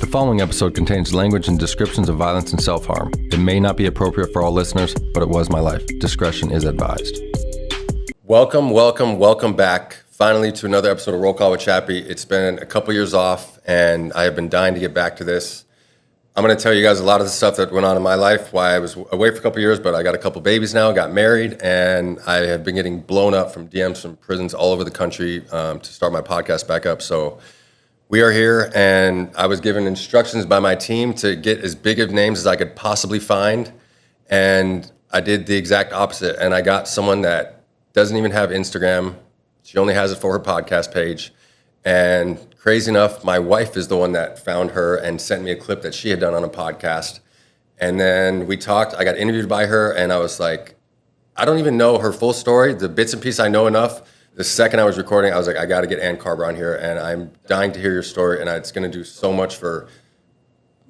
The following episode contains language and descriptions of violence and self-harm. It may not be appropriate for all listeners, but it was my life. Discretion is advised. Welcome back. Finally to another episode of Roll Call with Chappy. It's been a couple years off, and I have been dying to get back to this. I'm going to tell you guys a lot of the stuff that went on in my life, why I was away for a couple years, but I got a couple babies now, got married, and I have been getting blown up from DMs from prisons all over the country to start my podcast back up. So we are here, and I was given instructions by my team to get as big of names as I could possibly find, and I did the exact opposite, and I got someone that doesn't even have Instagram. She only has it for her podcast page, and crazy enough, my wife is the one that found her and sent me a clip that she had done on a podcast, and then we talked. I got interviewed by her, and I was like, I don't even know her full story. The bits and pieces I know enough. The second I was recording, I was like, I got to get Karber on here, and I'm dying to hear your story, and it's going to do so much for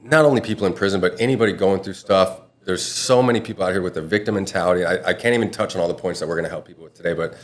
not only people in prison, but anybody going through stuff. There's so many people out here with the victim mentality. I can't even touch on all the points that we're going to help people with today, but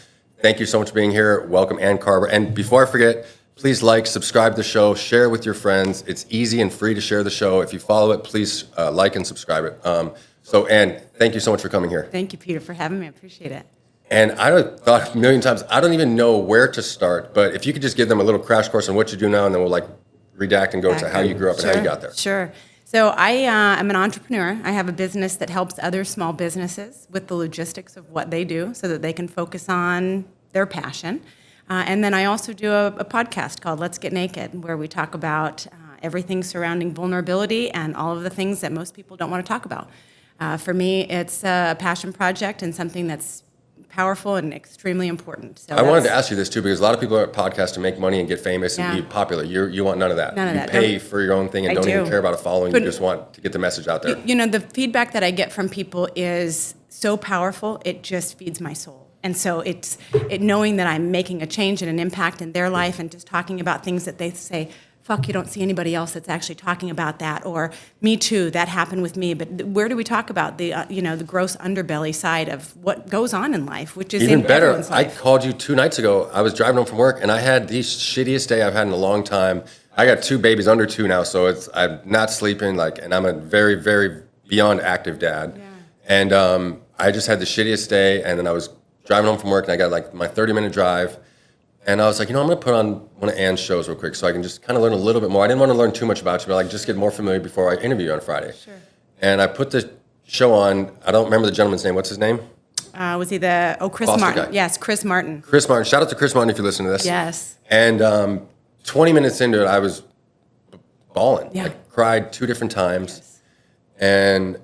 thank you so much for being here. Welcome, Karber. And before I forget, please like, subscribe to the show, share it with your friends. It's easy and free to share the show. If you follow it, please like and subscribe it. Ann, thank you so much for coming here. Thank you, Peter, for having me. I appreciate it. And I thought a million times, I don't even know where to start, but if you could just give them a little crash course on what you do now, and then we'll redact and go to how you grew up and how you got there. Sure. So I'm an entrepreneur. I have a business that helps other small businesses with the logistics of what they do so that they can focus on their passion. And then I also do a podcast called Let's Get Naked, where we talk about everything surrounding vulnerability and all of the things that most people don't want to talk about. For me, it's a passion project and something that's powerful and extremely important. So I wanted to ask you this too, because a lot of people are at podcasts to make money and get famous and be popular. You want none of that. None of that. You pay for your own thing and don't even care about a following. You just want to get the message out there. You know, the feedback that I get from people is so powerful, it just feeds my soul. And so it's knowing that I'm making a change and an impact in their life and just talking about things that they say, fuck, you don't see anybody else that's actually talking about that, or me too, that happened with me. But where do we talk about the the gross underbelly side of what goes on in life, which is even in better. Everyone's life. I called you 2 nights ago. I was driving home from work, and I had the shittiest day I've had in a long time. I got 2 babies under 2 now, so I'm not sleeping, and I'm a very, very beyond active dad. Yeah. And I just had the shittiest day, and then I was driving home from work, and I got my 30-minute drive. And I was like, I'm going to put on one of Ann's shows real quick so I can just kind of learn a little bit more. I didn't want to learn too much about you, but just get more familiar before I interview you on Friday. Sure. And I put the show on. I don't remember the gentleman's name. What's his name? Was he Chris Foster Martin? guy. Yes, Chris Martin. Chris Martin. Shout out to Chris Martin if you listen to this. Yes. And 20 minutes into it, I was bawling. Yeah. I cried 2 different times. Yes. And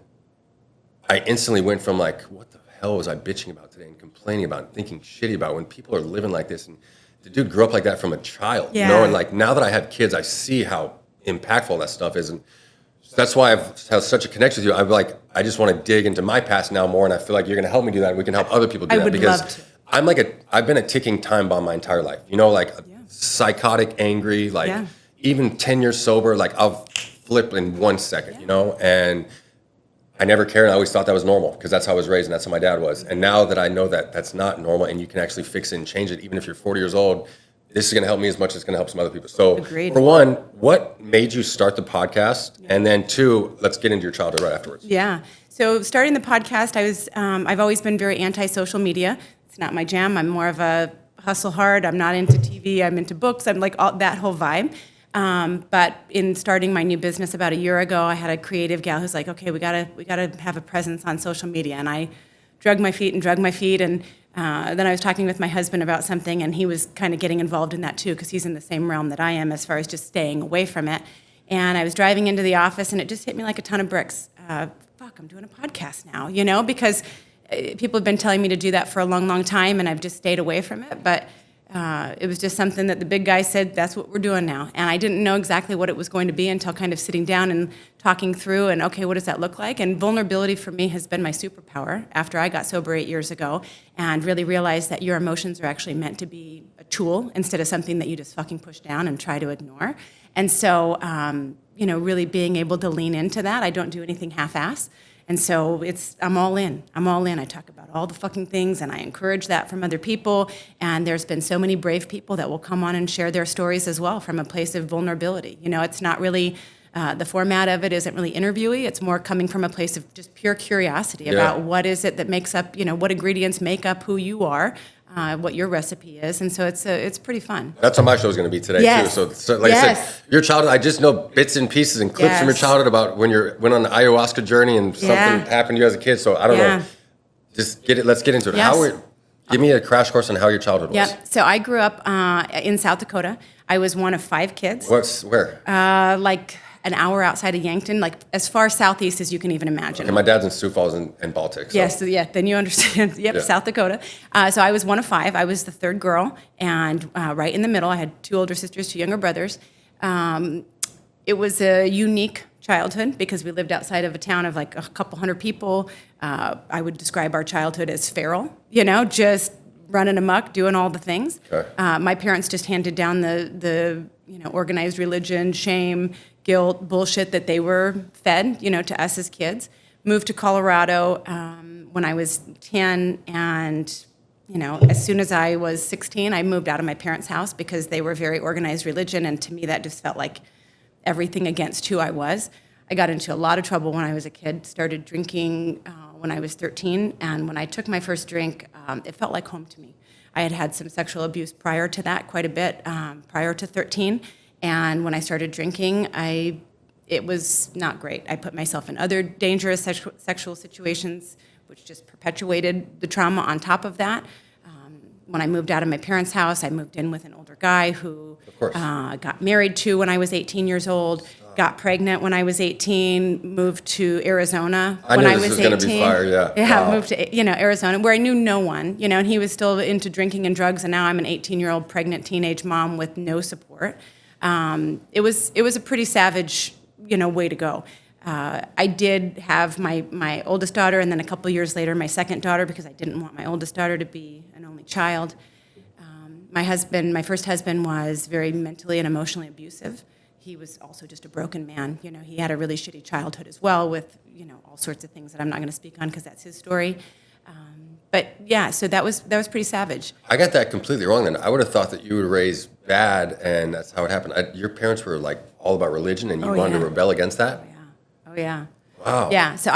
I instantly went from what the hell was I bitching about today and complaining about and thinking shitty about when people are living like this. And the dude grew up like that from a child, and now that I have kids, I see how impactful that stuff is, and that's why I've had such a connection with you. I just want to dig into my past now more, and I feel like you're going to help me do that, and we can help other people do that, because I've been a ticking time bomb my entire life, psychotic, angry, even 10 years sober, I'll flip in 1 second, and I never cared. I always thought that was normal because that's how I was raised and that's how my dad was. And now that I know that that's not normal and you can actually fix it and change it, even if you're 40 years old, this is going to help me as much as it's going to help some other people. So, Agreed. For one, what made you start the podcast? Yeah. And then 2, let's get into your childhood right afterwards. Yeah. So starting the podcast, I've always been very anti-social media. It's not my jam. I'm more of a hustle hard. I'm not into TV. I'm into books. I'm that whole vibe. But in starting my new business about a year ago, I had a creative gal who's like, okay, we gotta have a presence on social media. And I drug my feet. And then I was talking with my husband about something, and he was kind of getting involved in that too, because he's in the same realm that I am as far as just staying away from it. And I was driving into the office, and it just hit me like a ton of bricks. Fuck, I'm doing a podcast now, because people have been telling me to do that for a long, long time, and I've just stayed away from it. But it was just something that the big guy said, that's what we're doing now. And I didn't know exactly what it was going to be until kind of sitting down and talking through and, okay, what does that look like? And vulnerability for me has been my superpower after I got sober 8 years ago and really realized that your emotions are actually meant to be a tool instead of something that you just fucking push down and try to ignore. And so, really being able to lean into that. I don't do anything half-ass. And so I'm all in. I talk about all the fucking things, and I encourage that from other people. And there's been so many brave people that will come on and share their stories as well from a place of vulnerability. It's not really The format of it isn't really interviewee. It's more coming from a place of just pure curiosity about what is it that makes up, what ingredients make up who you are, what your recipe is. And so it's pretty fun. That's what my show is going to be today, Yes. too. So like I said, your childhood, I just know bits and pieces and clips from your childhood about when you went on the ayahuasca journey and something happened to you as a kid. So I don't know. Just let's get into it. Yes. Give me a crash course on how your childhood was. Yep. So I grew up in South Dakota. I was one of 5 kids. Where? Like an hour outside of Yankton, like as far southeast as you can even imagine. Okay, my dad's in Sioux Falls and Baltic. So. Yes, then you understand. Yep, South Dakota. So I was one of 5. I was the 3rd girl, and right in the middle, I had 2 older sisters, 2 younger brothers. It was a unique childhood because we lived outside of a town of like a couple hundred people. I would describe our childhood as feral, just running amok, doing all the things. Okay. My parents just handed down the organized religion, shame, guilt, bullshit that they were fed, to us as kids. Moved to Colorado when I was 10, and as soon as I was 16, I moved out of my parents' house because they were very organized religion, and to me that just felt like everything against who I was. I got into a lot of trouble when I was a kid, started drinking when I was 13, and when I took my first drink, it felt like home to me. I had had some sexual abuse prior to that, quite a bit, prior to 13, and when I started drinking, it was not great. I put myself in other dangerous sexual situations, which just perpetuated the trauma on top of that. When I moved out of my parents' house, I moved in with an older guy who got married to when I was 18 years old, got pregnant when I was 18, moved to Arizona when I was 18. I knew this was going to be fire, Wow. Moved to Arizona, where I knew no one, and he was still into drinking and drugs, and now I'm an 18-year-old pregnant teenage mom with no support. It was a pretty savage, way to go. I did have my oldest daughter, and then a couple years later, my second daughter, because I didn't want my oldest daughter to be an only child. My first husband, was very mentally and emotionally abusive. He was also just a broken man. He had a really shitty childhood as well with, all sorts of things that I'm not going to speak on because that's his story. But yeah, so that was pretty savage. I got that completely wrong then. I would have thought that you were raised bad and that's how it happened. Your parents were like all about religion and you wanted to rebel against that? Oh yeah. Wow. Yeah. So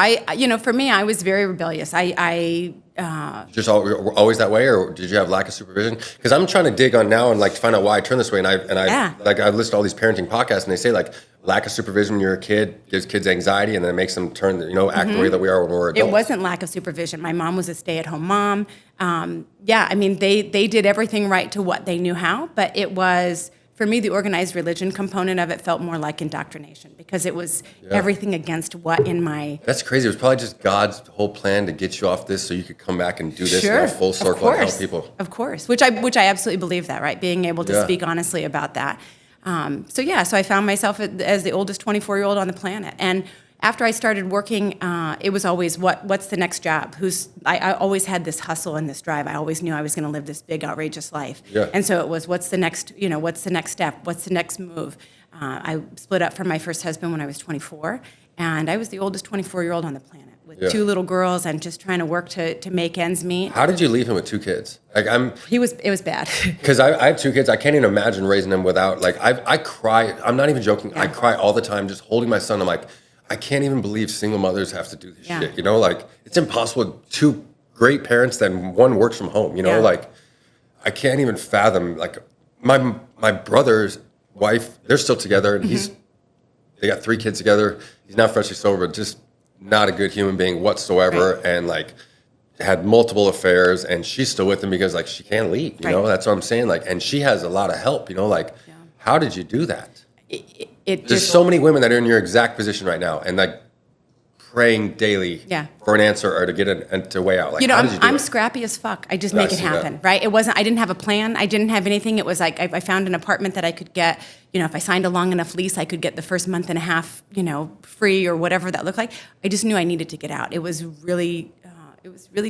for me, I was very rebellious. Just always that way, or did you have lack of supervision? Because I'm trying to dig on now and like find out why I turn this way. And I list all these parenting podcasts, and they say like lack of supervision when you're a kid gives kids anxiety, and then it makes them turn, act the way that we are when we're adults. It wasn't lack of supervision. My mom was a stay-at-home mom. They did everything right to what they knew how, but it was. For me, the organized religion component of it felt more like indoctrination because it was everything against what in my... That's crazy. It was probably just God's whole plan to get you off this so you could come back and do this now full circle and help people. Of course, which I absolutely believe that, right? Being able to speak honestly about that. So I found myself as the oldest 24-year-old on the planet. And after I started working, it was always what's the next job? I always had this hustle and this drive. I always knew I was going to live this big, outrageous life. Yeah. And so it was what's the next step? What's the next move? I split up from my first husband when I was 24, and I was the oldest 24-year-old on the planet with 2 little girls and just trying to work to make ends meet. How did you leave him with 2 kids? It was bad. Because I have 2 kids. I can't even imagine raising them without, I cry. I'm not even joking. Yeah. I cry all the time just holding my son. I'm like, I can't even believe single mothers have to do this shit. It's impossible. 2 great parents, then 1 works from home. I can't even fathom. My brother's wife, they're still together, and they got 3 kids together. He's not freshly sober, but just not a good human being whatsoever, and had multiple affairs, and she's still with him because she can't leave. That's what I'm saying. And she has a lot of help. How did you do that? There's so many women that are in your exact position right now and praying daily for an answer or to get to way out. How did you do I'm it? scrappy as fuck. I just make it happen, right? I didn't have a plan. I didn't have anything. It was I found an apartment that I could get, if I signed a long enough lease, I could get the first month and a half, free or whatever that looked like. I just knew I needed to get out. It was really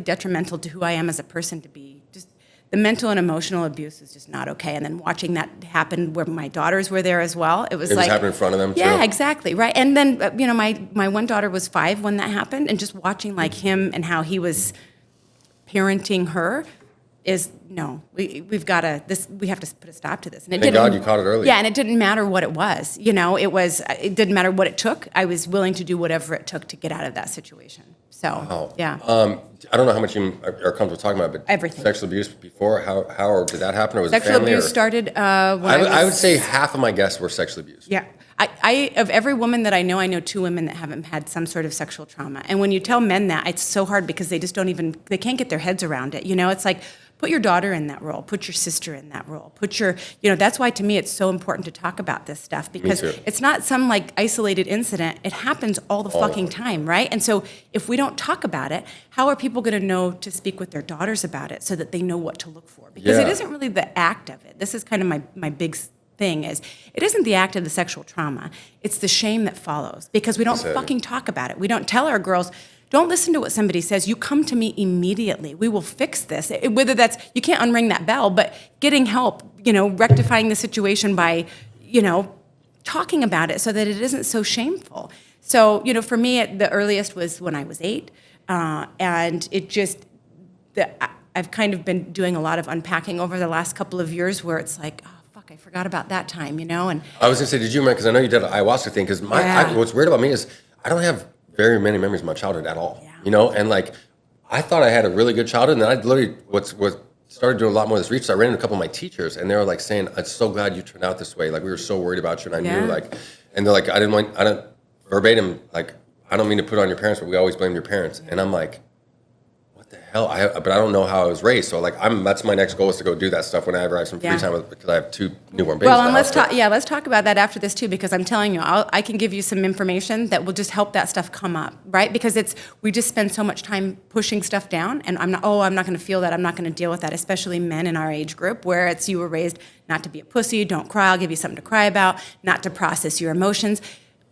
detrimental to who I am as a person to be just. The mental and emotional abuse is just not okay. And then watching that happen where my daughters were there as well, it was happening in front of them too? Yeah, exactly, right. And then, my one daughter was 5 when that happened, and just watching him and how he was parenting her, is no, we have to put a stop to this. And Thank God you caught it early. Yeah, and it didn't matter what it was. You know, it didn't matter what it took. I was willing to do whatever it took to get out of that situation. So, Wow. yeah. I don't know how much you are comfortable talking about, but Everything. sexual abuse before, how did that happen? Or was Sexual it family? abuse started when I would say half of my guests were sexually abused. Yeah. I of every woman that I know 2 women that haven't had some sort of sexual trauma. And when you tell men that, it's so hard because they just they can't get their heads around it. You know, it's like, put your daughter in that role, put your sister in that role, that's why to me it's so important to talk about this stuff, because it's not some like isolated incident. It happens all the fucking time, right? And so if we don't talk about it, how are people going to know to speak with their daughters about it so that they know what to look for? Because it isn't really the act of it. This is kind of my big thing is, it isn't the act of the sexual trauma, it's the shame that follows, because we don't fucking talk about it. We don't tell our girls, don't listen to what somebody says, you come to me immediately, we will fix this. Whether that's, you can't unring that bell, but getting help, rectifying the situation by, talking about it so that it isn't so shameful. So, for me, the earliest was when I was 8, and it just, I've kind of been doing a lot of unpacking over the last couple of years where it's like, oh, fuck, I forgot about that time, And I was going to say, did you remember, because I know you did an ayahuasca thing, because what's weird about me is I don't have very many memories of my childhood at all, and like, I thought I had a really good childhood, and then I literally, started doing a lot more of this research. I ran into a couple of my teachers, and they were like saying, I'm so glad you turned out this way. Like, we were so worried about you, and I knew, like, and they're like, I don't, verbatim, like, I don't mean to put it on your parents, but we always blame your parents. And I'm like, what the hell? But I don't know how I was raised. So, like, that's my next goal is to go do that stuff whenever I have some free time, because I have 2 newborn babies. Well, and let's talk about that after this too, because I'm telling you, I can give you some information that will just help that stuff come up, right? Because we just spend so much time pushing stuff down, and I'm not going to feel that, I'm not going to deal with that, especially men in our age group, where you were raised not to be a pussy, don't cry, I'll give you something to cry about, not to process your emotions.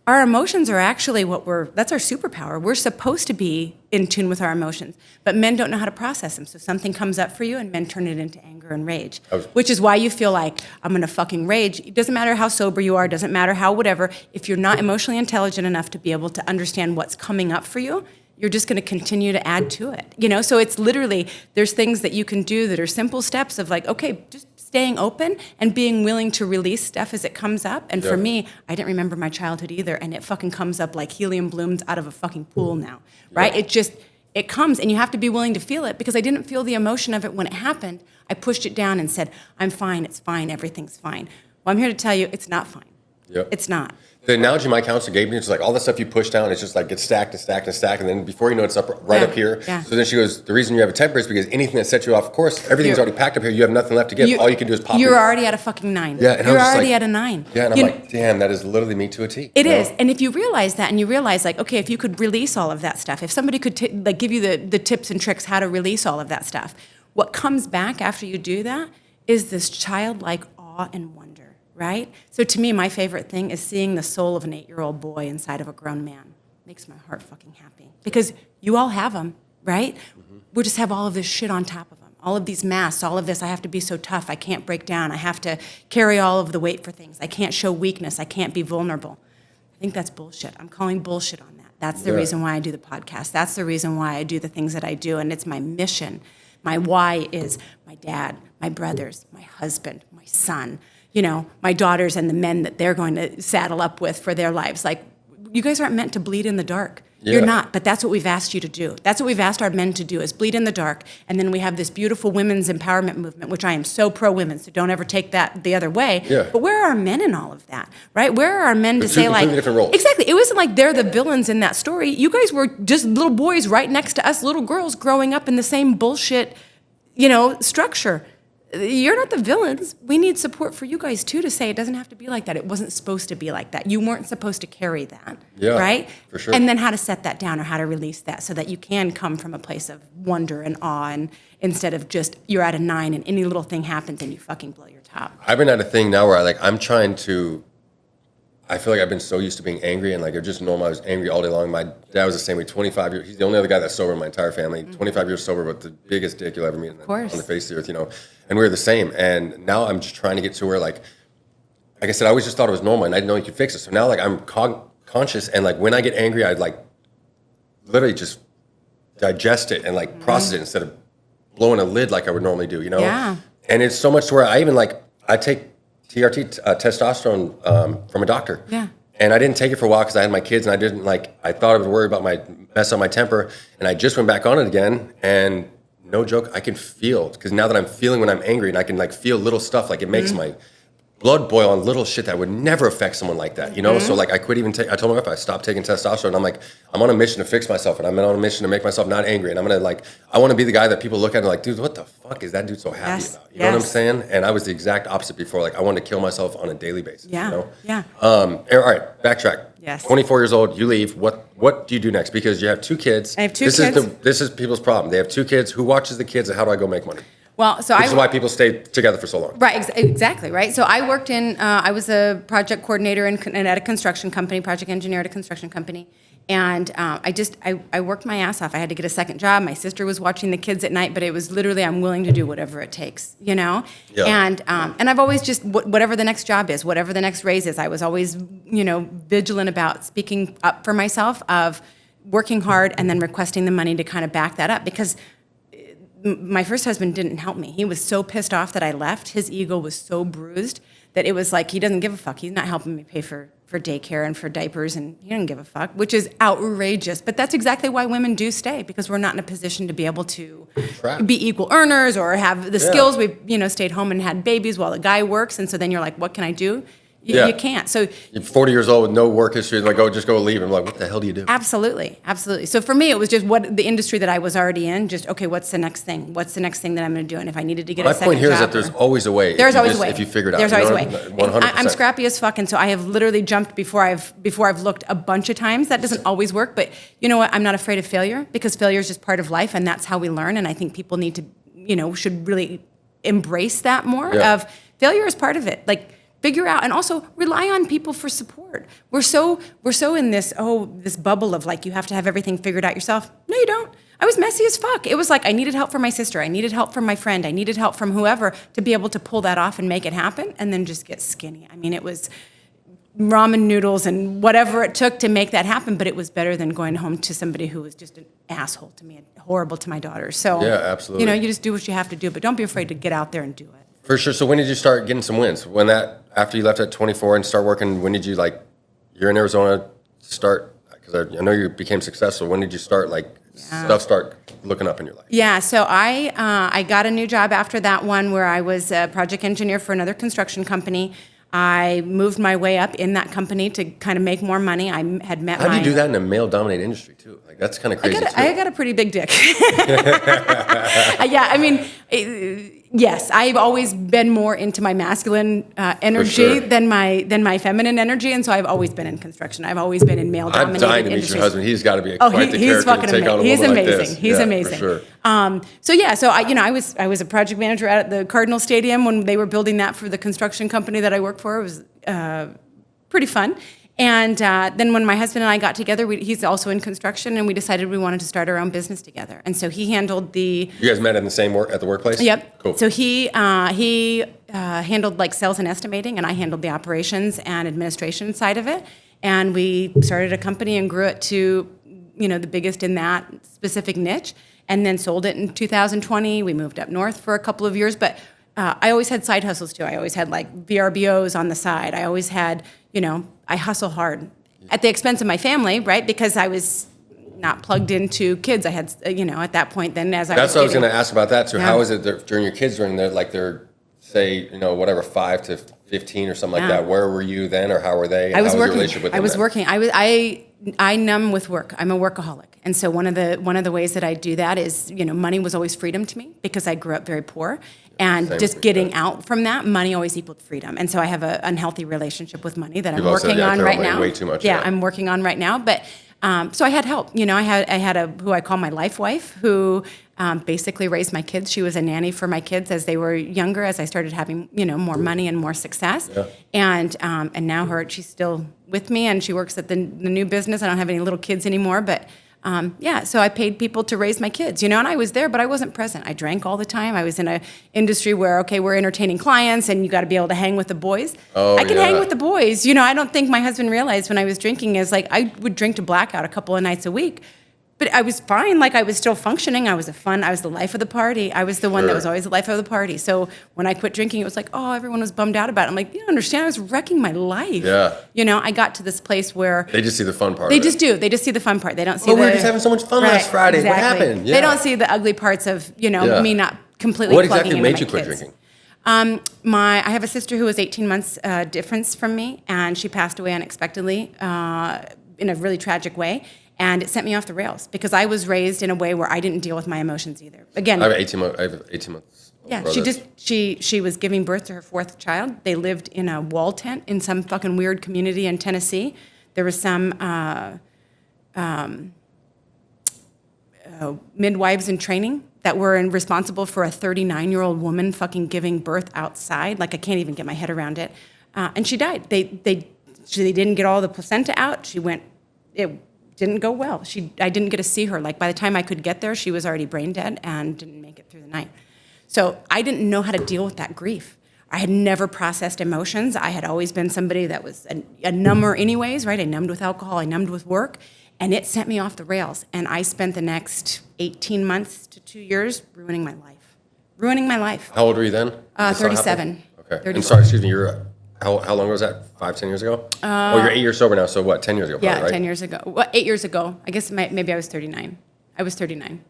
Our emotions are actually that's our superpower. We're supposed to be in tune with our emotions, but men don't know how to process them. So something comes up for you and men turn it into anger and rage, which is why you feel like, I'm going to fucking rage. It doesn't matter how sober you are, it doesn't matter how whatever. If you're not emotionally intelligent enough to be able to understand what's coming up for you, you're just going to continue to add to it. So it's literally, there's things that you can do that are simple steps of like, okay, just staying open and being willing to release stuff as it comes up. And for me, I didn't remember my childhood either, and it fucking comes up like helium blooms out of a fucking pool now, right? It comes, and you have to be willing to feel it, because I didn't feel the emotion of it when it happened. I pushed it down and said, I'm fine, it's fine, everything's fine. Well, I'm here to tell you, it's not fine. It's not. The analogy my counselor gave me is like all the stuff you push down, it's just like gets stacked and stacked and stacked, and then before you know it's up up here. Yeah. So then she goes, the reason you have a temper is because anything that sets you off course, everything's already packed up here. You have nothing left to give. All you can do is pop. You're already at a fucking 9. Yeah, and you're I was already like, at a 9. Yeah, and I'm like, damn, that is literally me to a T. It is, and if you realize that, and you realize like, okay, if you could release all of that stuff, if somebody could give you the tips and tricks how to release all of that stuff, what comes back after you do that is this childlike awe and wonder. Right? So to me, my favorite thing is seeing the soul of an 8-year-old boy inside of a grown man. Makes my heart fucking happy. Because you all have them, right? Mm-hmm. We just have all of this shit on top of them. All of these masks, all of this, I have to be so tough, I can't break down, I have to carry all of the weight for things, I can't show weakness, I can't be vulnerable. I think that's bullshit. I'm calling bullshit on that. That's the reason why I do the podcast. That's the reason why I do the things that I do, and it's my mission. My why is my dad, my brothers, my husband, my son, my daughters and the men that they're going to saddle up with for their lives. Like, you guys aren't meant to bleed in the dark. Yeah. You're not, but that's what we've asked you to do. That's what we've asked our men to do, is bleed in the dark. And then we have this beautiful women's empowerment movement, which I am so pro-women, so don't ever take that the other way. Yeah. But where are our men in all of that, right? Where are our men to say like... different roles. Exactly. It wasn't like they're the villains in that story. You guys were just little boys right next to us, little girls growing up in the same bullshit, structure. You're not the villains. We need support for you guys, too, to say it doesn't have to be like that. It wasn't supposed to be like that. You weren't supposed to carry that, right? For sure. And then how to set that down or how to release that so that you can come from a place of wonder and awe, and instead of just you're at a 9 and any little thing happens and you fucking blow your top. I've been at a thing now where I'm trying to... I feel like I've been so used to being angry, and like it just normal. I was angry all day long. My dad was the same way. 25 years. He's the only other guy that's sober in my entire family. 25 years sober, but the biggest dick you'll ever meet on the face of the earth. And we were the same. And now I'm just trying to get to where like I said, I always just thought it was normal, and I didn't know you could fix it. So now like I'm conscious, and like when I get angry, I'd like literally just digest it and like process it instead of blowing a lid like I would normally do, Yeah. And it's so much to where I take TRT, testosterone from a doctor. Yeah. And I didn't take it for a while because I had my kids, and I thought I would worry about mess up my temper, and I just went back on it again, and no joke, I can feel, because now that I'm feeling when I'm angry, and I can like feel little stuff, like it makes my blood boil on little shit that would never affect someone like that, So like I quit I told my wife I stopped taking testosterone. I'm like, I'm on a mission to fix myself, and I'm on a mission to make myself not angry, and I want to be the guy that people look at and like, dude, what the fuck is that dude so happy about? You know what I'm saying? And I was the exact opposite before. Like I wanted to kill myself on a daily basis. Yeah. Yeah. All right, backtrack. Yes. 24 years old, you leave. What do you do next? Because you have 2 kids. I have 2 kids. This is people's problem. They have 2 kids. Who watches the kids, and how do I go make money? Well, so This is why people stay together for so long. Right, exactly, right? So I worked I was a project coordinator at a construction company, project engineer at a construction company. And I worked my ass off. I had to get a second job. My sister was watching the kids at night, but it was literally, I'm willing to do whatever it takes, Yeah. And I've always just, whatever the next job is, whatever the next raise is, I was always, vigilant about speaking up for myself, of working hard and then requesting the money to kind of back that up. Because my first husband didn't help me. He was so pissed off that I left. His ego was so bruised that it was like, he doesn't give a fuck. He's not helping me pay for daycare and for diapers, and he doesn't give a fuck, which is outrageous. But that's exactly why women do stay, because we're not in a position to be able to be equal earners or have the skills. We've, stayed home and had babies while the guy works, and so then you're like, what can I do? You can't. So you're 40 years old with no work history. Like, just go leave. I'm like, what the hell do you do? Absolutely. So for me, it was just what the industry that I was already in. Just okay, what's the next thing? What's the next thing that I'm going to do? And if I needed to get My a second point here is job, that there's always a way. There's always a way if you figure it out. There's always a way. 100%. I'm scrappy as fuck, and so I have literally jumped before I've looked a bunch of times. That doesn't always work, but you know what? I'm not afraid of failure, because failure is just part of life, and that's how we learn. And I think people need to, should really embrace that more. Of failure is part of it. Like, figure out, and also rely on people for support. We're so in this bubble of like, you have to have everything figured out yourself. No, you don't. I was messy as fuck. It was like, I needed help from my sister. I needed help from my friend. I needed help from whoever to be able to pull that off and make it happen, and then just get skinny. I mean, it was ramen noodles and whatever it took to make that happen, but it was better than going home to somebody who was just an asshole to me and horrible to my daughter. So, yeah, absolutely. You just do what you have to do, but don't be afraid to get out there and do it. For sure. So when did you start getting some wins? After you left at 24 and start working, when did you, you're in Arizona, start, because I know you became successful. When did you start, stuff start looking up in your life? Yeah, so I got a new job after that one, where I was a project engineer for another construction company. I moved my way up in that company to kind of make more money. I had met How do you do that in a male-dominated industry, too? That's kind of crazy, I got a pretty big dick. Yeah, I mean, yes, I've always been more into my masculine energy than my feminine energy, and so I've always been in construction. I've always been in male-dominated industries. I'm dying to meet your husband. He's got to be quite the character to take on a he's woman amazing. like this. He's amazing. For sure. I was a project manager at the Cardinal Stadium when they were building that for the construction company that I worked for. It was pretty fun. And then when my husband and I got together, he's also in construction, and we decided we wanted to start our own business together. And so he handled the... You guys met in the same at the workplace? Yep. Cool. So he handled sales and estimating, and I handled the operations and administration side of it. And we started a company and grew it to, the biggest in that specific niche, and then sold it in 2020. We moved up north for a couple of years, but I always had side hustles too. I always had VRBOs on the side. I always had, I hustle hard at the expense of my family, right? Because I was not plugged into kids. I had, at that point then as I was That's what I was going to ask about that too. Yeah. How is it during your kids during they're say, 5 to 15 or something like that? Where were you then, or how were they? I was how working. Your relationship with them I was then? working. I numb with work. I'm a workaholic. And so one of the ways that I do that is, money was always freedom to me, because I grew up very poor. And Same just thing, getting out from that, money always equaled freedom. And so I have an unhealthy relationship with money that I'm People also working say, on care right about money now. way too much, Yeah, yeah. I'm working on right now. But so I had help. I had who I call my life wife, who basically raised my kids. She was a nanny for my kids as they were younger, as I started having more money and more success. Yeah. And now she's still with me, and she works at the new business. I don't have any little kids anymore, but. So I paid people to raise my kids, and I was there, but I wasn't present. I drank all the time. I was in an industry where, we're entertaining clients, and you got to be able to hang with the boys. I can hang with the boys. I don't think my husband realized when I was drinking is I would drink to blackout a couple of nights a week, But I was fine. Like, I was still functioning. I was the life of the party. I was the one that was always the life of the party. So when I quit drinking, it was like, oh, everyone was bummed out about it. I'm like, you don't understand. I was wrecking my life. Yeah. You know, I got to this place where They just see the fun part. they just do. They just see the fun part. They don't see. Oh, we were just having so much fun last Friday. Exactly. What happened? Yeah. They don't see the ugly parts of me not completely. What plugging exactly into made my you quit kids. drinking? I have a sister who was 18 months difference from me, and she passed away unexpectedly in a really tragic way. And it sent me off the rails because I was raised in a way where I didn't deal with my emotions either. Again, I have 18 months. yeah, she was giving birth to her fourth child. They lived in a wall tent in some fucking weird community in Tennessee. There was some midwives in training that were responsible for a 39-year-old woman fucking giving birth outside. Like, I can't even get my head around it. And she died. They didn't get all the placenta out. It didn't go well. I didn't get to see her. Like, by the time I could get there, she was already brain dead and didn't make it through the night. So I didn't know how to deal with that grief. I had never processed emotions. I had always been somebody that was a number anyways, right? I numbed with alcohol. I numbed with work. And it sent me off the rails. And I spent the next 18 months to 2 years ruining my life. Ruining my life. How old were you then? 37. Okay. 34. And sorry, excuse me, how long was that? 5, 10 years ago? You're 8 years sober now, so what, 10 years ago probably, right? 10 years ago. Well, 8 years ago. I guess maybe I was 39. I was 39.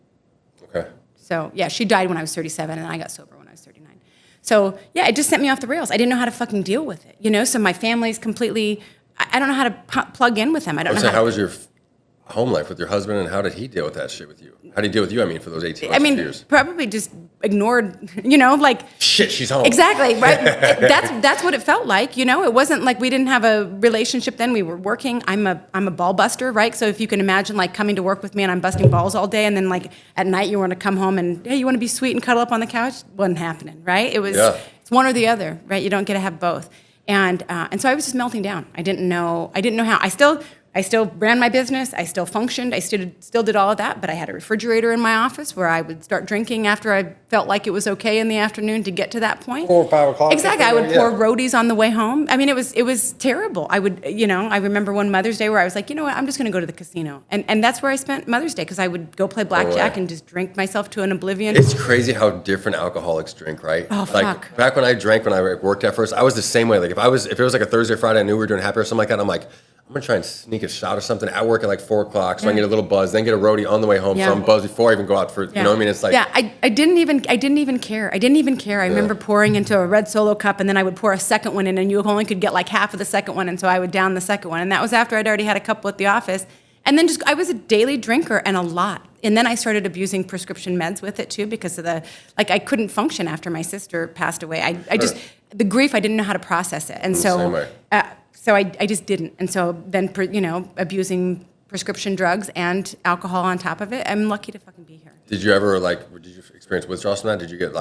Okay. So, yeah, she died when I was 37, and I got sober when I was 39. So, yeah, it just sent me off the rails. I didn't know how to fucking deal with it, you know? So my family's completely, I don't know how to plug in with them. I don't know how how was your home life with your husband, and how did he deal with that shit with you? How did he deal with you, for those 18 months, 2 years? Probably just ignored, like... Shit, she's home. Exactly, right? That's what it felt like, It wasn't like we didn't have a relationship then. We were working. I'm a ball buster, right? So if you can imagine, like, coming to work with me and I'm busting balls all day, and then, like, at night you want to come home and, hey, you want to be sweet and cuddle up on the couch? Wasn't happening, right? It's one or the other, right? You don't get to have both. And so I was just melting down. I didn't know how. I still ran my business. I still functioned. I still did all of that, but I had a refrigerator in my office where I would start drinking after I felt like it was okay in the afternoon to get to that point. 4 or 5 o'clock. Exactly. I would pour roadies on the way home. It was terrible. I would, I remember one Mother's Day where I was like, you know what, I'm just going to go to the casino. And that's where I spent Mother's Day, because I would go play blackjack and just drink myself to an oblivion. It's crazy how different alcoholics drink, right? Oh, like, fuck. Back when I drank, when I worked at first, I was the same way. Like, if it was like a Thursday or Friday, I knew we were doing happy or something like that, I'm like, I'm going to try and sneak a shot or something at work at like 4 o'clock, so I can get a little buzz, then get a roadie on the way home, so I'm buzzed before I even go out for, you know what I mean? It's like... Yeah, I didn't even care. I remember pouring into a red Solo cup, and then I would pour a second one in, and you only could get like half of the second one, and so I would down the second one. And that was after I'd already had a couple at the office. And then I was a daily drinker, and a lot. And then I started abusing prescription meds with it too, because of I couldn't function after my sister passed away. I just, the grief, I didn't know how to process it. And Same way. so I just didn't. And so then, abusing prescription drugs and alcohol on top of it, I'm lucky to fucking be here. Did you ever, did you experience withdrawals from that? Did you get,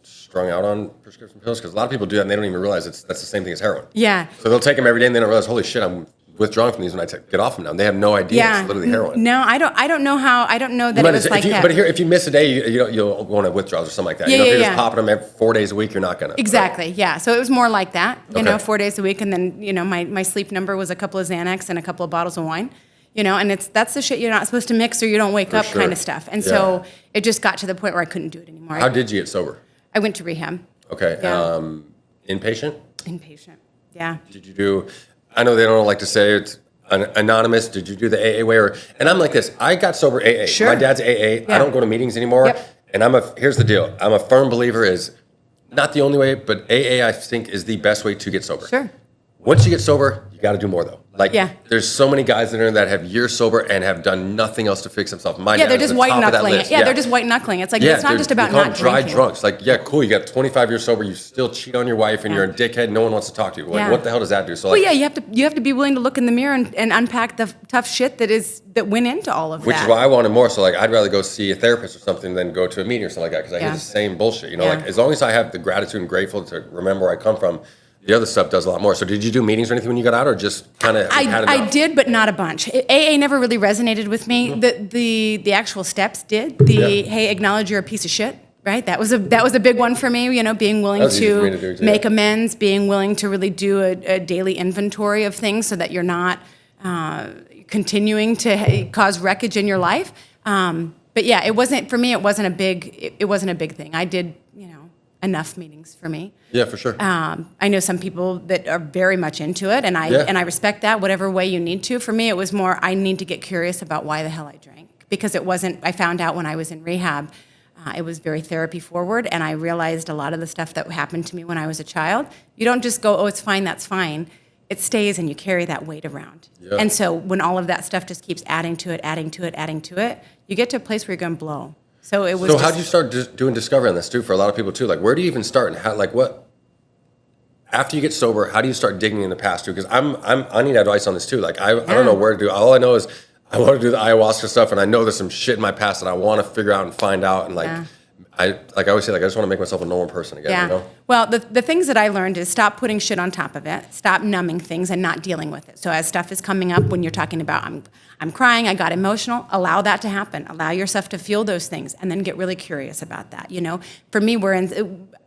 strung out on prescription pills? Because a lot of people do that, and they don't even realize that's the same thing as heroin. Yeah. So they'll take them every day, and they don't realize, holy shit, I'm withdrawing from these when I get off them now. They have no idea it's literally heroin. No, I don't know how. I don't know that it was like that. But here, if you miss a day, you'll go on a withdrawals or something like that. Yeah, if you're yeah. just popping them every 4 days a week, you're not gonna. Exactly. Right? Yeah. So it was more like that. Okay. 4 days a week, and then my sleep number was a couple of Xanax and a couple of bottles of wine. And that's the shit you're not supposed to mix or you don't wake up kind of stuff. And so it just got to the point where I couldn't do it anymore. How did you get sober? I went to rehab. Okay. Yeah. Inpatient? Inpatient. Yeah. Did you do? I know they don't like to say it's anonymous. Did you do the AA way? And I'm like this. I got sober AA. Sure. My dad's AA. Yeah. I don't go to meetings anymore. Yep. And here's the deal. I'm a firm believer is not the only way, but AA I think is the best way to get sober. Sure. Once you get sober, you got to do more though. There's so many guys in there that have years sober and have done nothing else to fix themselves. They're just white knuckling it. Yeah, they're just white knuckling. It's like it's not just about not dry drinking. drunks. Cool. You got 25 years sober. You still cheat on your wife, and you're a dickhead. No one wants to talk to you. What the hell does that do? So you have to be willing to look in the mirror and unpack the tough shit that went into all of that. Which is why I wanted more. So I'd rather go see a therapist or something than go to a meeting or something like that, because I hear the same bullshit. As long as I have the gratitude and grateful to remember where I come from. The other stuff does a lot more. So did you do meetings or anything when you got out, or just kind of had enough? I did, but not a bunch. AA never really resonated with me. Mm-hmm. The actual steps did. Hey, acknowledge you're a piece of shit, right? That was a big one for me, being willing to make amends, being willing to really do a daily inventory of things so that you're not continuing to cause wreckage in your life. But yeah, it wasn't for me. It wasn't a big thing. I did, enough meetings for me. Yeah, for sure. I know some people that are very much into it, and I respect that. Whatever way you need to. For me, it was more I need to get curious about why the hell I drank, because it wasn't. I found out when I was in rehab, it was very therapy forward, and I realized a lot of the stuff that happened to me when I was a child. You don't just go, oh, it's fine, that's fine. It stays, and you carry that weight around. Yeah. And so when all of that stuff just keeps adding to it, you get to a place where you're going to blow. So it was. So how'd you start doing discovery on this too? For a lot of people too, like where do you even start, and how? Like what? After you get sober, how do you start digging in the past too? Because I need advice on this too. Like I don't know where to do. All I know is I want to do the ayahuasca stuff, and I know there's some shit in my past that I want to figure out and find out, and I always say, like, I just want to make myself a normal person again, Yeah. you know? Well, the things that I learned is stop putting shit on top of it, stop numbing things and not dealing with it. So as stuff is coming up, when you're talking about, I'm crying, I got emotional, allow that to happen. Allow yourself to feel those things and then get really curious about that, For me,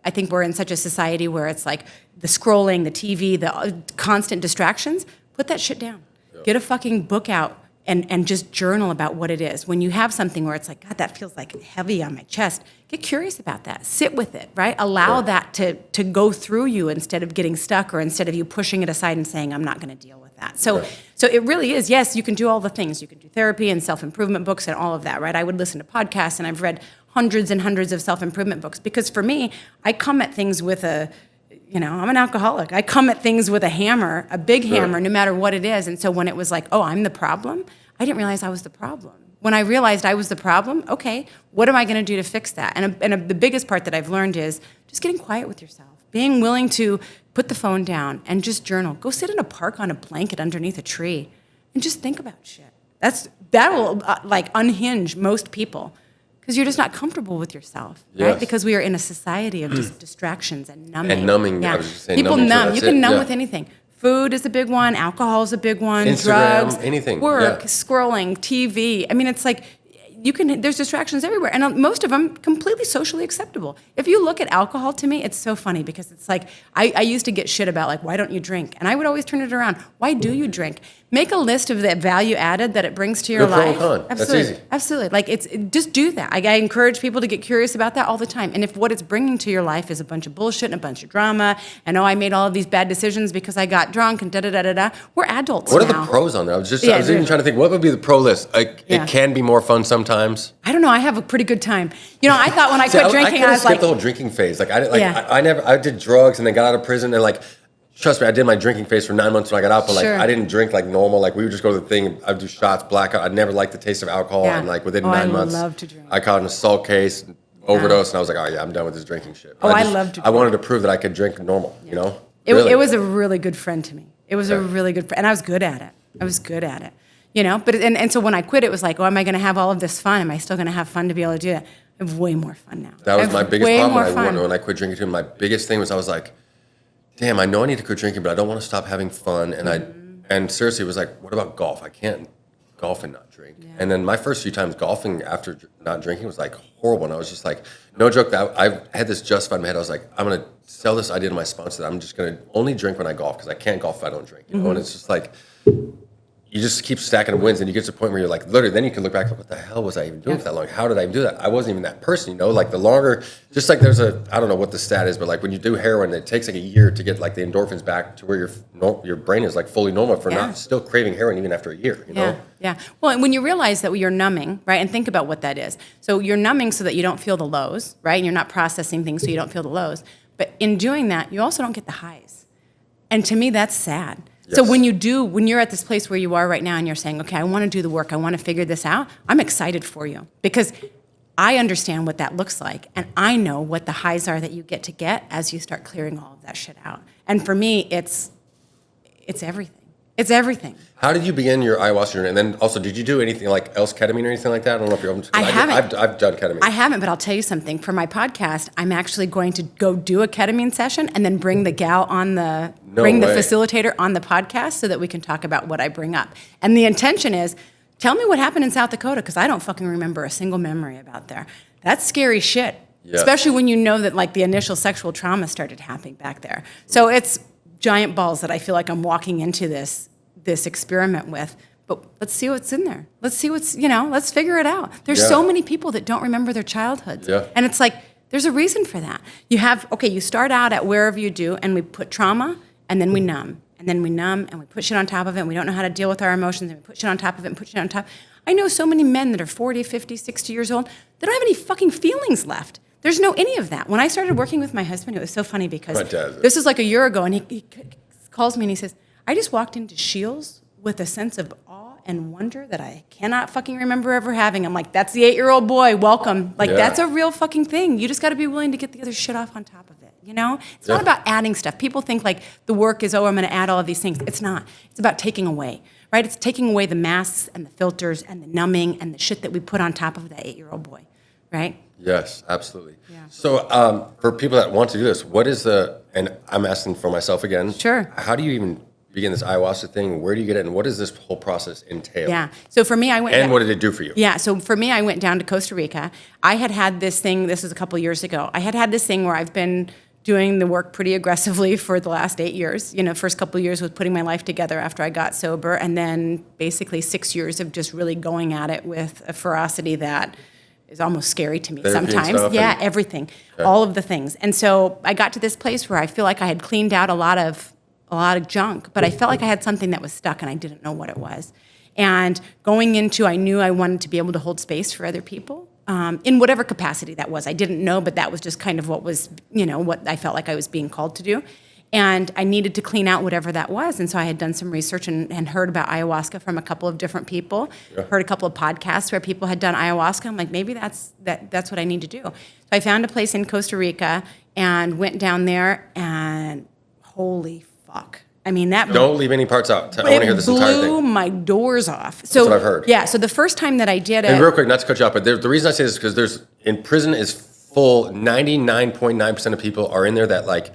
I think we're in such a society where it's like the scrolling, the TV, the constant distractions. Put that shit down. Yeah. Get a fucking book out. And just journal about what it is. When you have something where it's like, God, that feels like heavy on my chest, get curious about that. Sit with it, right? Allow that to go through you instead of getting stuck or instead of you pushing it aside and saying, I'm not going to deal with that. So it really is, yes, you can do all the things. You can do therapy and self-improvement books and all of that, right? I would listen to podcasts, and I've read hundreds and hundreds of self-improvement books because for me, I come at things with I'm an alcoholic. I come at things with a hammer, a big hammer, no matter what it is. And so when it was like, oh, I'm the problem, I didn't realize I was the problem. When I realized I was the problem, okay, what am I going to do to fix that? And the biggest part that I've learned is just getting quiet with yourself, being willing to put the phone down and just journal. Go sit in a park on a blanket underneath a tree and just think about shit. That will unhinge most people. Because you're just not comfortable with yourself, right? Yes. Because we are in a society of just distractions and numbing. And numbing, yeah. I was just saying people numbing numb. too, You can numb it. with anything. Food is a big one. Alcohol is a big one. Instagram, drugs, anything. work, scrolling, TV. I mean, it's like there's distractions everywhere, and most of them completely socially acceptable. If you look at alcohol, to me, it's so funny because it's like I used to get shit about like, why don't you drink? And I would always turn it around. Why do you drink? Make a list of the value added that it brings to your life. Pro and con. Absolutely. That's easy. Absolutely. Like just do that. I encourage people to get curious about that all the time. And if what it's bringing to your life is a bunch of bullshit and a bunch of drama, and I made all of these bad decisions because I got drunk and da-da-da-da-da, we're adults What now. are the pros on there? I was even trying to think, what would be the pro list? Like, it can be more fun sometimes. I don't know. I have a pretty good time. I thought when I quit drinking, I was skipped like, the whole drinking phase. Like, I did drugs and then got out of prison and like, trust me, I did my drinking phase for 9 months when I got out, but like I didn't drink like normal. Like we would just go to the thing, I'd do shots, blackout. I'd never liked the taste of alcohol, and like within 9 months, I love to drink. I caught an assault case, overdose, and I was like, oh yeah, I'm done with this drinking shit. I love to drink. I wanted to prove that I could drink normal, It was a really good friend to me. It was a really good friend, and I was good at it. But and so when I quit, it was like, oh, am I going to have all of this fun? Am I still going to have fun to be able to do that? I have way more fun now. That was my biggest problem when I quit drinking too. My biggest thing was I was like, damn, I know I need to quit drinking, but I don't want to stop having fun. And seriously, it was like, what about golf? I can't golf and not drink. Yeah. And then my first few times golfing after not drinking was like horrible. And I was just like, no joke, that I had this justified in my head. I was like, I'm going to sell this idea to my sponsor that I'm just going to only drink when I golf because I can't golf if I don't drink. And it's just like, you just keep stacking wins, and you get to the point where you're like, literally, then you can look back, like, what the hell was I even doing for that long? How did I even do that? I wasn't even that person, Like the longer, just like there's I don't know what the stat is, but like when you do heroin, it takes like a year to get like the endorphins back to where your brain is like fully normal for not still craving heroin even after a year, Yeah. Well, and when you realize that you're numbing, right, and think about what that is. So you're numbing so that you don't feel the lows, right, and you're not processing things so you don't feel the lows. But in doing that, you also don't get the highs. And to me, that's sad. Yes. So when you're at this place where you are right now and you're saying, okay, I want to do the work, I want to figure this out, I'm excited for you because I understand what that looks like, and I know what the highs are that you get as you start clearing all of that shit out. And for me, it's everything. It's everything. How did you begin your ayahuasca journey? And then also, did you do anything like else ketamine or anything like that? I don't know if you're open to. I haven't. I've done ketamine. I haven't, but I'll tell you something. For my podcast, I'm actually going to go do a ketamine session and then bring the gal on the facilitator on the podcast so that we can talk about what I bring up. And the intention is, tell me what happened in South Dakota because I don't fucking remember a single memory about there. That's scary shit, especially when you know that like the initial sexual trauma started happening back there. So it's giant balls that I feel like I'm walking into this experiment with. but let's see what's in there. Let's see what's, let's figure it out. There's so many people that don't remember their childhoods. Yeah. And it's like, there's a reason for that. You start out at wherever you do, and we put trauma, and then we numb. And then we numb, and we put shit on top of it, and we don't know how to deal with our emotions, and we put shit on top of it, and put shit on top. I know so many men that are 40, 50, 60 years old, they don't have any fucking feelings left. There's no any of that. When I started working with my husband, it was so funny because this is like a year ago, and he calls me and he says, I just walked into Shields with a sense of awe and wonder that I cannot fucking remember ever having. I'm like, that's the 8-year-old boy, welcome. Like, that's a real fucking thing. You just got to be willing to get the other shit off on top of it, It's not about adding stuff. People think like the work is, I'm going to add all of these things. It's not. It's about taking away, right? It's taking away the masks and the filters and the numbing and the shit that we put on top of that 8-year-old boy, right? Yes, absolutely. Yeah. So for people that want to do this, what is and I'm asking for myself again. Sure. How do you even begin this ayahuasca thing? Where do you get it? And what does this whole process entail? Yeah. So for me, I went... And what did it do for you? Yeah. So for me, I went down to Costa Rica. I had this thing, this was a couple years ago. I had this thing where I've been doing the work pretty aggressively for the last 8 years. First couple of years was putting my life together after I got sober. And then basically 6 years of just really going at it with a ferocity that is almost scary to me sometimes. Yeah, everything, all of the things. And so I got to this place where I feel like I had cleaned out a lot of junk, but I felt like I had something that was stuck and I didn't know what it was. And going into, I knew I wanted to be able to hold space for other people in whatever capacity that was. I didn't know, but that was just kind of what was, what I felt like I was being called to do. And I needed to clean out whatever that was. And so I had done some research and heard about ayahuasca from a couple of different people, heard a couple of podcasts where people had done ayahuasca. I'm like, maybe that's what I need to do. So I found a place in Costa Rica and went down there, and holy fuck. I mean, that... Don't leave any parts out. I want to hear this entire thing. It blew my doors off. So, that's what I've heard. Yeah, so the first time that I did it... And real quick, not to cut you off, but the reason I say this is because in prison is full, 99.9% of people are in there that like...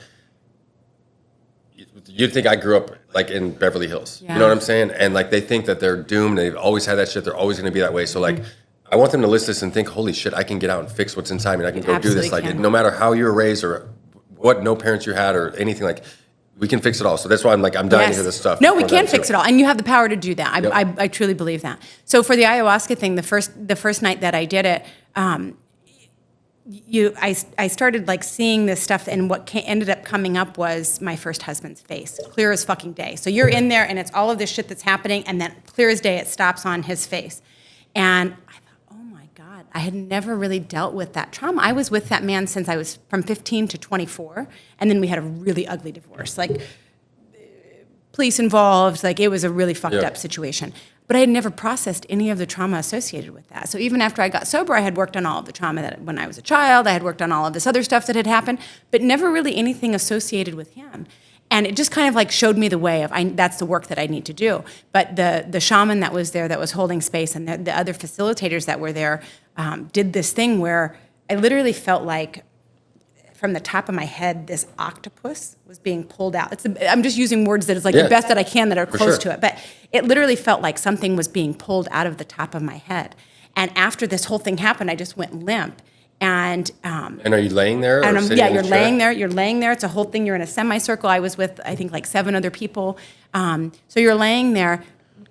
You'd think I grew up like in Beverly Hills. Yeah. You know what I'm saying? And like they think that they're doomed. They've always had that shit. They're always going to be that way. So like, I want them to list this and think, holy shit, I can get out and fix what's inside me. And I can go do this. Like, no matter how you were raised or what no parents you had or anything, like, we can fix it all. So that's why I'm dying to hear this stuff. No, we can fix it all. And you have the power to do that. I truly believe that. So for the ayahuasca thing, the first night that I did it, I started like seeing this stuff, and what ended up coming up was my first husband's face, clear as fucking day. So you're in there, and it's all of this shit that's happening, and then clear as day, it stops on his face. And I thought, oh my God, I had never really dealt with that trauma. I was with that man since I was from 15 to 24, and then we had a really ugly divorce, like police involved, like it was a really fucked up situation. But I had never processed any of the trauma associated with that. So even after I got sober, I had worked on all of the trauma that when I was a child. I had worked on all of this other stuff that had happened, but never really anything associated with him. And it just kind of like showed me the way of, that's the work that I need to do. But the shaman that was there that was holding space, and the other facilitators that were there did this thing where I literally felt like from the top of my head, this octopus was being pulled out. I'm just using words that is like the best that I can that are close to it. But it literally felt like something was being pulled out of the top of my head. And after this whole thing happened, I just went limp. And are you laying there? You're laying there. You're laying there. It's a whole thing. You're in a semicircle. I was with, I think, like 7 other people. So you're laying there,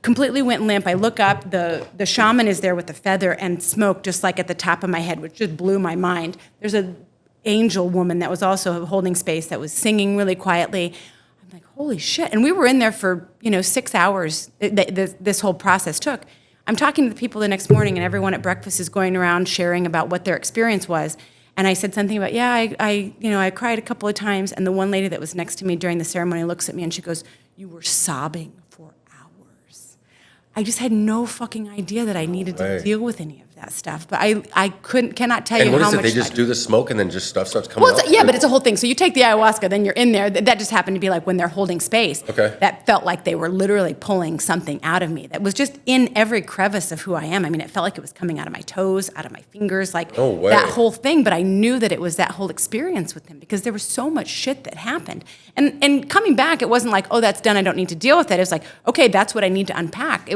completely went limp. I look up. The shaman is there with the feather and smoke just like at the top of my head, which just blew my mind. There's a angel woman that was also holding space that was singing really quietly. I'm like, holy shit. And we were in there for, 6 hours. This whole process took. I'm talking to the people the next morning, and everyone at breakfast is going around sharing about what their experience was. And I said something about, I cried a couple of times. And the one lady that was next to me during the ceremony looks at me and she goes, you were sobbing for hours. I just had no fucking idea that I needed to deal with any of that stuff. But I cannot tell you how much. And what is it? They just do the smoke and then just stuff starts coming out? Yeah, but it's a whole thing. So you take the ayahuasca, then you're in there. That just happened to be like when they're holding space. Okay. That felt like they were literally pulling something out of me that was just in every crevice of who I am. I mean, it felt like it was coming out of my toes, out of my fingers, like that whole thing. But I knew that it was that whole experience with him because there was so much shit that happened. And coming back, it wasn't like, oh, that's done, I don't need to deal with it. It was like, okay, that's what I need to unpack.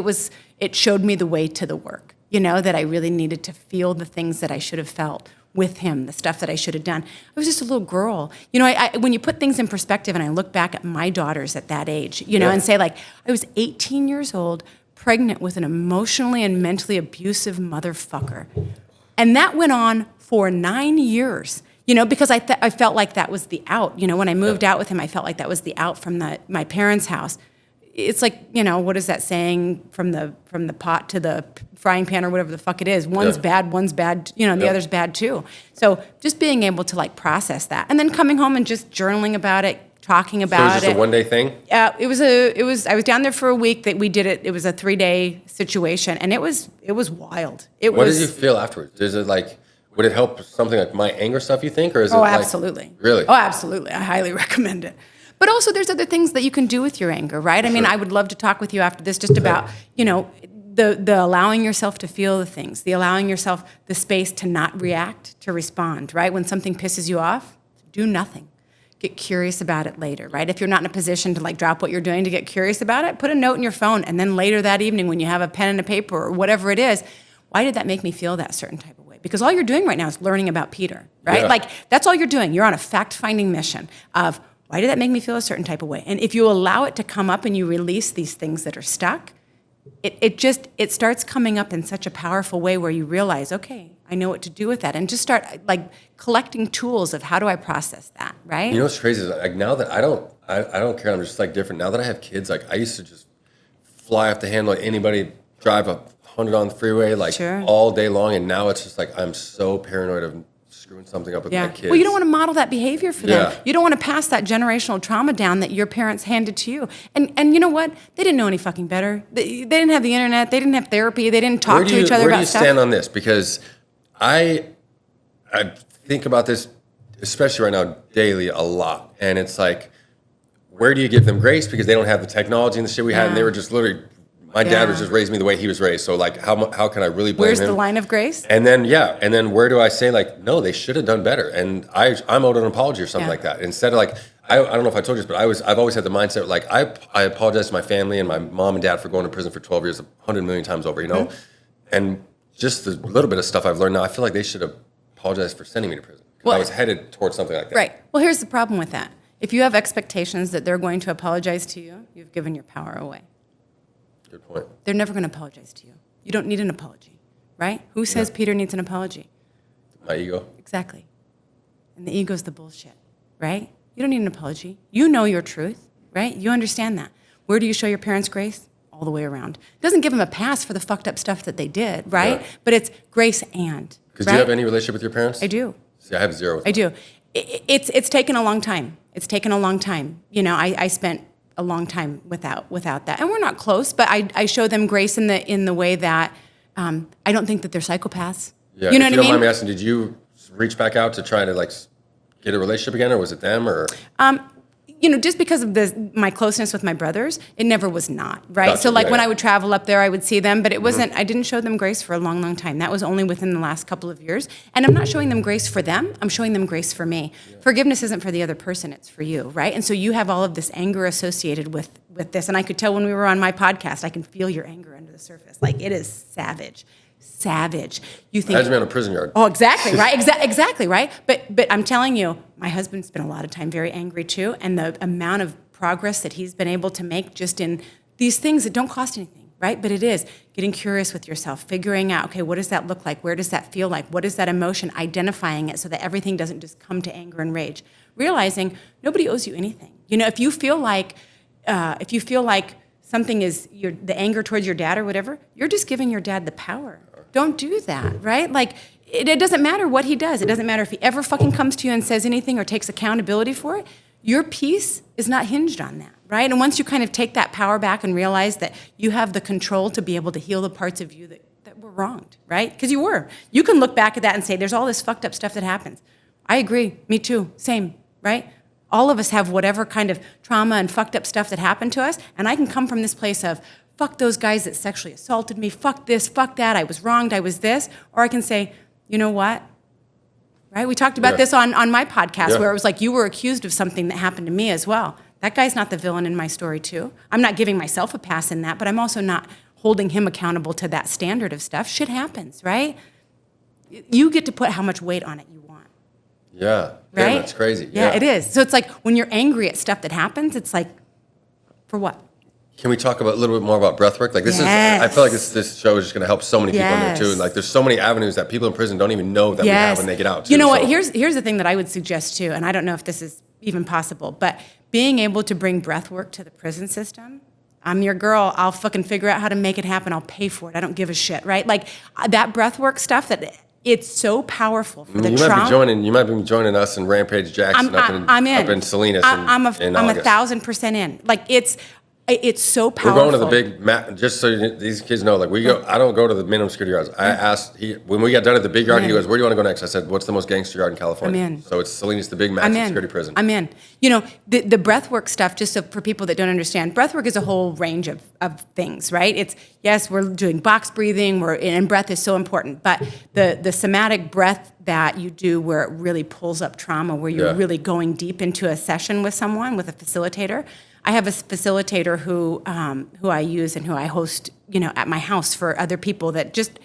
It showed me the way to the work. That I really needed to feel the things that I should have felt with him, the stuff that I should have done. I was just a little girl. When you put things in perspective and I look back at my daughters at that age, and say like, I was 18 years old, pregnant with an emotionally and mentally abusive motherfucker. And that went on for 9 years, because I felt like that was the out. When I moved out with him, I felt like that was the out from my parents' house. It's like, what is that saying, from the pot to the frying pan or whatever the fuck it is. One's bad, and the other's bad too. So just being able to like process that, and then coming home and just journaling about it, talking about it. So it was just a one-day thing? I was down there for a week that we did it. It was a 3-day situation, and it was wild. What did you feel afterwards? Is it like, would it help something like my anger stuff, you think, or is it like... absolutely. Really? Oh, absolutely. I highly recommend it. But also there's other things that you can do with your anger, right? I mean, I would love to talk with you after this just about, the allowing yourself to feel the things, the allowing yourself the space to not react, to respond, right? When something pisses you off, do nothing. Get curious about it later, right? If you're not in a position to like drop what you're doing to get curious about it, put a note in your phone, and then later that evening when you have a pen and a paper or whatever it is, why did that make me feel that certain type of way? Because all you're doing right now is learning about Peter, right? Yeah. Like that's all you're doing. You're on a fact-finding mission of why did that make me feel a certain type of way? And if you allow it to come up and you release these things that are stuck, it starts coming up in such a powerful way where you realize, okay, I know what to do with that, and just start like collecting tools of how do I process that, right? You know what's crazy is like now that I don't care. I'm just like different. Now that I have kids, like I used to just fly off the handle like anybody, drive 100 on the freeway like all day long, and now it's just like I'm so paranoid of screwing something up with my kids. Well, you don't want to model that behavior for them. Yeah. You don't want to pass that generational trauma down that your parents handed to you. And you know what? They didn't know any fucking better. They didn't have the internet. They didn't have therapy. They didn't talk to each other about stuff. Where do you stand on this? Because I think about this, especially right now, daily a lot. And it's like, where do you give them grace? Because they don't have the technology and the shit we had, and they were just literally... My dad was just raised me the way he was raised. So like, how can I really blame him? Where's the line of grace? And then where do I say like, no, they should have done better, and I'm owed an apology or something like that. Instead of like, I don't know if I told you this, but I've always had the mindset like I apologize to my family and my mom and dad for going to prison for 12 years 100 million times over, and just the little bit of stuff I've learned now, I feel like they should have apologized for sending me to prison. I was headed towards something like that. Right. Well, here's the problem with that. If you have expectations that they're going to apologize to you, you've given your power away. Good point. They're never going to apologize to you. You don't need an apology, right? Who says Peter needs an apology? My ego. Exactly. And the ego's the bullshit, right? You don't need an apology. You know your truth, right? You understand that. Where do you show your parents grace? All the way around. Doesn't give them a pass for the fucked up stuff that they did, right? Yeah. But it's grace and. Because do you have any relationship with your parents? I do. See, I have zero with them. I do. It's taken a long time. It's taken a long time. I spent a long time without that, and we're not close. But I show them grace in the way that I don't think that they're psychopaths. Yeah. You know what I mean? If you don't mind me asking, did you reach back out to try to like get a relationship again, or was it them, or? Just because of my closeness with my brothers, it never was not, right? Gotcha. So like when I would travel up there, I would see them, but it wasn't, I didn't show them grace for a long, long time. That was only within the last couple of years. And I'm not showing them grace for them, I'm showing them grace for me. Yeah. Forgiveness isn't for the other person, it's for you, right? And so you have all of this anger associated with this. And I could tell when we were on my podcast, I can feel your anger under the surface. Like it is savage. You think Imagine me on a prison yard. Oh, exactly, right? Exactly, right? But I'm telling you, my husband spent a lot of time very angry too, and the amount of progress that he's been able to make just in these things that don't cost anything, right? But it is getting curious with yourself, figuring out, okay, what does that look like? Where does that feel like? What is that emotion? Identifying it so that everything doesn't just come to anger and rage. Realizing nobody owes you anything. If you feel like something is the anger towards your dad or whatever, you're just giving your dad the power. Don't do that, right? Like, it doesn't matter what he does. It doesn't matter if he ever fucking comes to you and says anything or takes accountability for it. Your peace is not hinged on that, right? And once you kind of take that power back and realize that you have the control to be able to heal the parts of you that were wronged, right? Because you were. You can look back at that and say, there's all this fucked up stuff that happens. I agree. Me too. Same, right? All of us have whatever kind of trauma and fucked up stuff that happened to us, and I can come from this place of, fuck those guys that sexually assaulted me, fuck this, fuck that, I was wronged, I was this. Or I can say, you know what? Right? We talked about this on my podcast where it was like you were accused of something that happened to me as well. That guy's not the villain in my story too. I'm not giving myself a pass in that, but I'm also not holding him accountable to that standard of stuff. Shit happens, right? You get to put how much weight on it you want. Yeah. Right? Damn, that's crazy. Yeah, it is. So it's like when you're angry at stuff that happens, it's like, for what? Can we talk about a little bit more about breathwork? Like this is, I feel like this show is just going to help so many people in there too. And like there's so many avenues that people in prison don't even know that we have when they get out. Too, you know what? Here's the thing that I would suggest too, and I don't know if this is even possible, but being able to bring breathwork to the prison system. I'm your girl. I'll fucking figure out how to make it happen. I'll pay for it. I don't give a shit, right? Like that breathwork stuff that. It's so powerful for the trauma. You might be joining us in Rampage Jackson up in Salinas. I'm 1,000% in. Like it's so powerful. We're going to the big, just so these kids know, like I don't go to the minimum security yards. I asked, when we got done at the big yard, he goes, where do you want to go next? I said, what's the most gangster yard in California? I'm in. So it's Salinas, the big maximum security prison. I'm in. You know, the breathwork stuff, just so for people that don't understand, breathwork is a whole range of things, right? It's, yes, we're doing box breathing, and breath is so important, but the somatic breath that you do where it really pulls up trauma, where you're really going deep into a session with someone, with a facilitator. I have a facilitator who I use and who I host, at my house for other people that just,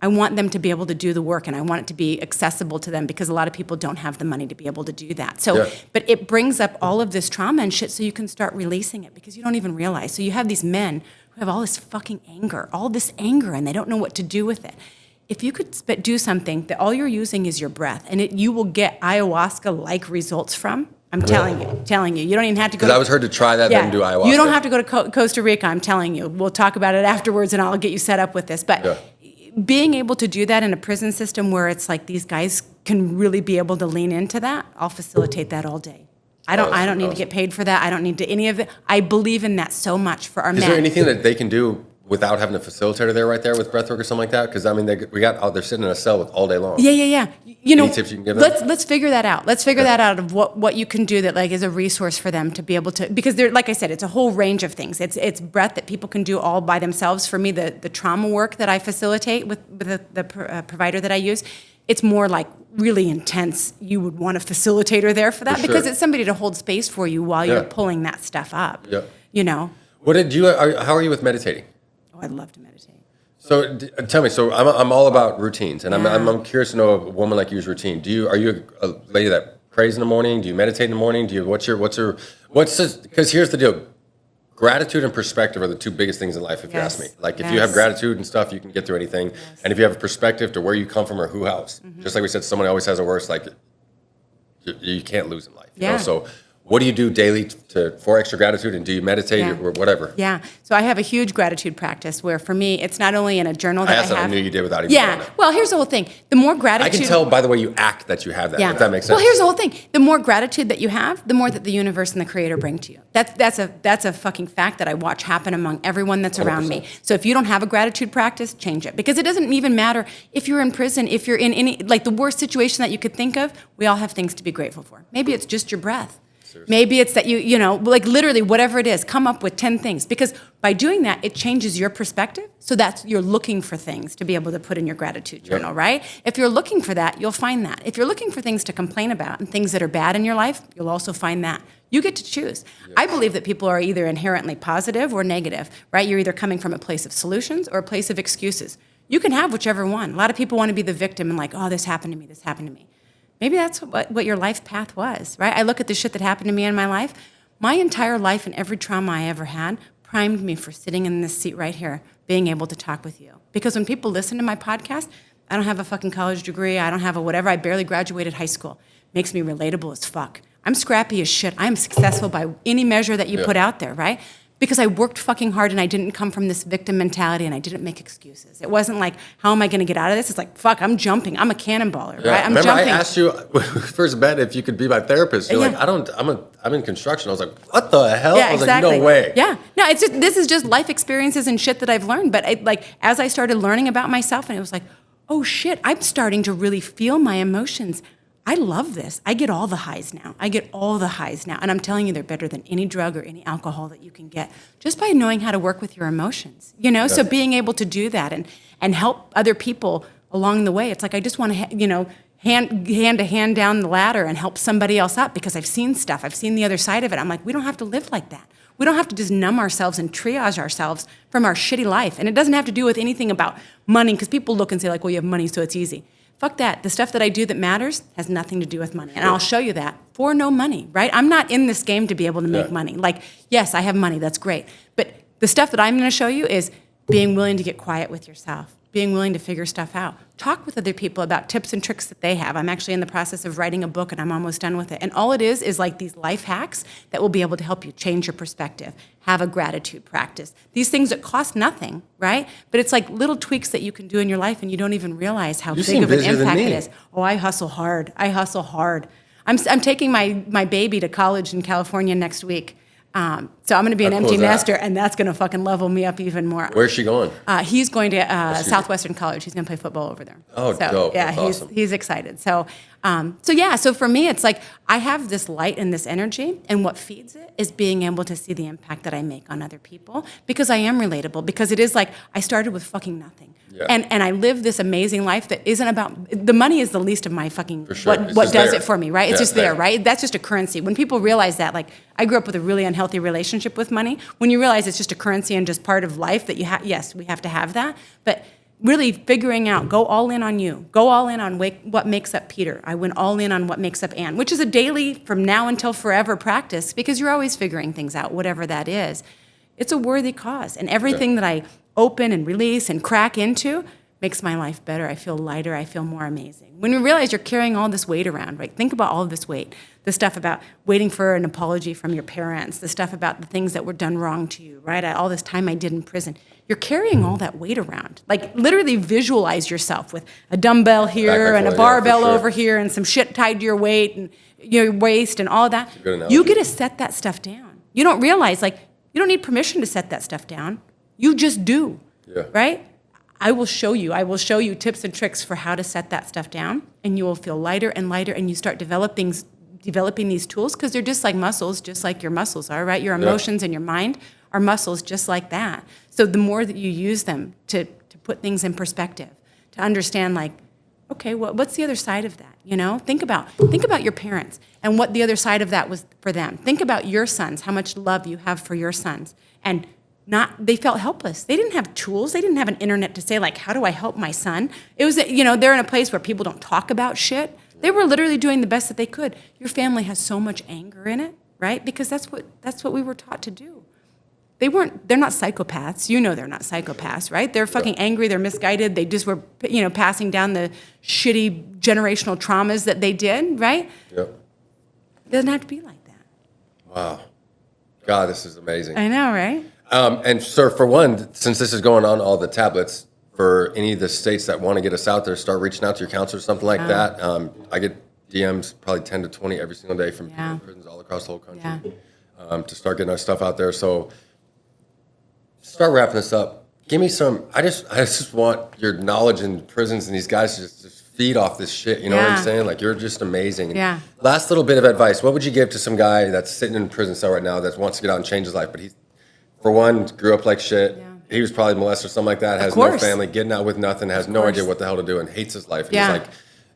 I want them to be able to do the work and I want it to be accessible to them because a lot of people don't have the money to be able to do that. So, but it brings up all of this trauma and shit so you can start releasing it because you don't even realize. So you have these men who have all this fucking anger, and they don't know what to do with it. If you could do something that all you're using is your breath and you will get ayahuasca-like results from, I'm telling you. You don't even have to go. Because I was heard to try that, then do ayahuasca. You don't have to go to Costa Rica. I'm telling you. We'll talk about it afterwards, and I'll get you set up with this. But being able to do that in a prison system where it's like these guys can really be able to lean into that, I'll facilitate that all day. I don't need to get paid for that. I don't need to any of it. I believe in that so much for our men. Is there anything that they can do without having a facilitator there right there with breathwork or something like that? Because I mean, they're sitting in a cell with all day long. Yeah. Any tips you can give them? Let's figure that out. Let's figure that out of what you can do that like is a resource for them to be able to, because they're, like I said, it's a whole range of things. It's breath that people can do all by themselves. For me, the trauma work that I facilitate with the provider that I use, it's more like really intense. You would want a facilitator there for that because it's somebody to hold space for you while you're pulling that stuff up. How are you with meditating? I'd love to meditate. So tell me. So I'm all about routines, and I'm curious to know a woman like you's routine. Are you a lady that prays in the morning? Do you meditate in the morning? Because here's the deal: gratitude and perspective are the two biggest things in life. If you ask me, like if you have gratitude and stuff, you can get through anything. And if you have a perspective to where you come from or who else, just like we said, someone always has a worse. Like you can't lose in life. You know? So. What do you do daily for extra gratitude, and do you meditate or whatever? Yeah, so I have a huge gratitude practice where for me, it's not only in a journal that I have. I knew you did without even knowing that. Well, here's the whole thing. The more gratitude... I can tell by the way you act that you have that, if that makes sense. Well, here's the whole thing. The more gratitude that you have, the more that the universe and the creator bring to you. That's a fucking fact that I watch happen among everyone that's around 100%. Me. So if you don't have a gratitude practice, change it. Because it doesn't even matter if you're in prison, if you're in any, like the worst situation that you could think of, we all have things to be grateful for. Maybe it's just your breath. Seriously. Maybe it's that like literally whatever it is, come up with 10 things. Because by doing that, it changes your perspective. So that's, you're looking for things to be able to put in your gratitude journal, right? If you're looking for that, you'll find that. If you're looking for things to complain about and things that are bad in your life, you'll also find that. You get to choose. I believe that people are either inherently positive or negative, right? You're either coming from a place of solutions or a place of excuses. You can have whichever one. A lot of people want to be the victim and like, oh, this happened to me, this happened to me. Maybe that's what your life path was, right? I look at the shit that happened to me in my life. My entire life and every trauma I ever had primed me for sitting in this seat right here, being able to talk with you. Because when people listen to my podcast, I don't have a fucking college degree. I don't have a whatever. I barely graduated high school. Makes me relatable as fuck. I'm scrappy as shit. I'm successful by any measure that you put out there, right? Because I worked fucking hard and I didn't come from this victim mentality and I didn't make excuses. It wasn't like, how am I going to get out of this? It's like, fuck, I'm jumping. I'm a cannonballer, right? I'm jumping. I asked you first met if you could be my therapist. You're like, I'm in construction. I was like, what the hell? Yeah, I was exactly. like, no way. Yeah, no, it's just, this is just life experiences and shit that I've learned. But as I started learning about myself, and it was like, oh shit, I'm starting to really feel my emotions. I love this. I get all the highs now. And I'm telling you, they're better than any drug or any alcohol that you can get just by knowing how to work with your emotions, So being able to do that and help other people along the way. It's like, I just want to, hand to hand down the ladder and help somebody else up because I've seen stuff. I've seen the other side of it. I'm like, we don't have to live like that. We don't have to just numb ourselves and triage ourselves from our shitty life. And it doesn't have to do with anything about money because people look and say like, well, you have money, so it's easy. fuck that. The stuff that I do that matters has nothing to do with money. And I'll show you that for no money, right? I'm not in this game to be able to make money. Like, yes, I have money. That's great. But the stuff that I'm going to show you is being willing to get quiet with yourself, being willing to figure stuff out. Talk with other people about tips and tricks that they have. I'm actually in the process of writing a book, and I'm almost done with it. And all it is like these life hacks that will be able to help you change your perspective, have a gratitude practice. These things that cost nothing, right? But it's like little tweaks that you can do in your life, and you don't even realize how big of an impact it is. Oh, I hustle hard. I'm taking my baby to college in California next week. So I'm going to be an empty nester, and that's going to fucking level me up even more. Where's she going? He's going to Southwestern College. He's going to play football over there. Oh, so, dope. Yeah, That's awesome. he's excited. So for me, it's like I have this light and this energy, and what feeds it is being able to see the impact that I make on other people, because I am relatable, because it is like I started with fucking nothing. Yeah. And I live this amazing life that isn't about, the money is the least of my fucking, what does it for me, right? It's just there, right? That's just a currency. When people realize that, like, I grew up with a really unhealthy relationship with money. When you realize it's just a currency and just part of life that yes, we have to have that. But really figuring out, go all in on you. Go all in on what makes up Peter. I went all in on what makes up Ann, which is a daily, from now until forever practice, because you're always figuring things out, whatever that is. It's a worthy cause. And everything that I open and release and crack into makes my life better. I feel lighter. I feel more amazing. When you realize you're carrying all this weight around, right? Think about all of this weight. The stuff about waiting for an apology from your parents, the stuff about the things that were done wrong to you, right? All this time I did in prison. You're carrying all that weight around. Like, literally visualize yourself with a dumbbell here and a barbell over here and some shit tied to your weight and your waist and all of that. You get to set that stuff down. You don't realize, like, you don't need permission to set that stuff down. You just do, right? I will show you tips and tricks for how to set that stuff down, and you will feel lighter and lighter, and you start developing these tools, because they're just like muscles, just like your muscles are, right? Your emotions and your mind are muscles just like that. So the more that you use them to put things in perspective, to understand, like, okay, what's the other side of that? You know, think about your parents and what the other side of that was for them. Think about your sons, how much love you have for your sons, and they felt helpless. They didn't have tools. They didn't have an internet to say, like, how do I help my son? It was, they're in a place where people don't talk about shit. They were literally doing the best that they could. Your family has so much anger in it, right? Because that's what we were taught to do. They're not psychopaths. They're not psychopaths, right? They're fucking angry. They're misguided. They just were, passing down the shitty generational traumas that they did, right? Yep. It doesn't have to be like that. Wow. God, this is amazing. I know, right? And sir, for one, since this is going on all the tablets, for any of the states that want to get us out there, start reaching out to your counselor, something like that. I get DMs probably 10 to 20 every single day from people in prisons all across the whole country to start getting our stuff out there. So start wrapping this up. Give me some, I just want your knowledge in prisons and these guys to just feed off this shit. You know what I'm saying? Like, you're just amazing. Yeah. Last little bit of advice. What would you give to some guy that's sitting in a prison cell right now that wants to get out and change his life, but he's, for one, grew up like shit. Yeah. He was probably molested or something like that, has no family, getting out with nothing, has no idea what the hell to do, and hates his life. And he's like,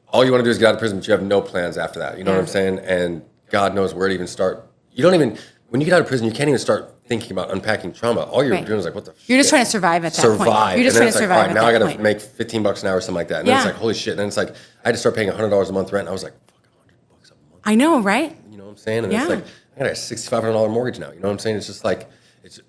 all you want to do is get out of prison, but you have no plans after that. You know what I'm saying? And God knows where to even start. When you get out of prison, you can't even start thinking about unpacking trauma. All you're doing is like, what the You're just trying to survive at that point. You're just trying to survive all right, now I got to make $15 an hour or something like that. And then it's like, holy shit. And then it's like, I had to start paying $100 a month rent. And I was like, fuck, $100 a month. I know, right? You know what I'm saying? And it's like, I got a $6,500 mortgage now. You know what I'm saying? It's just like,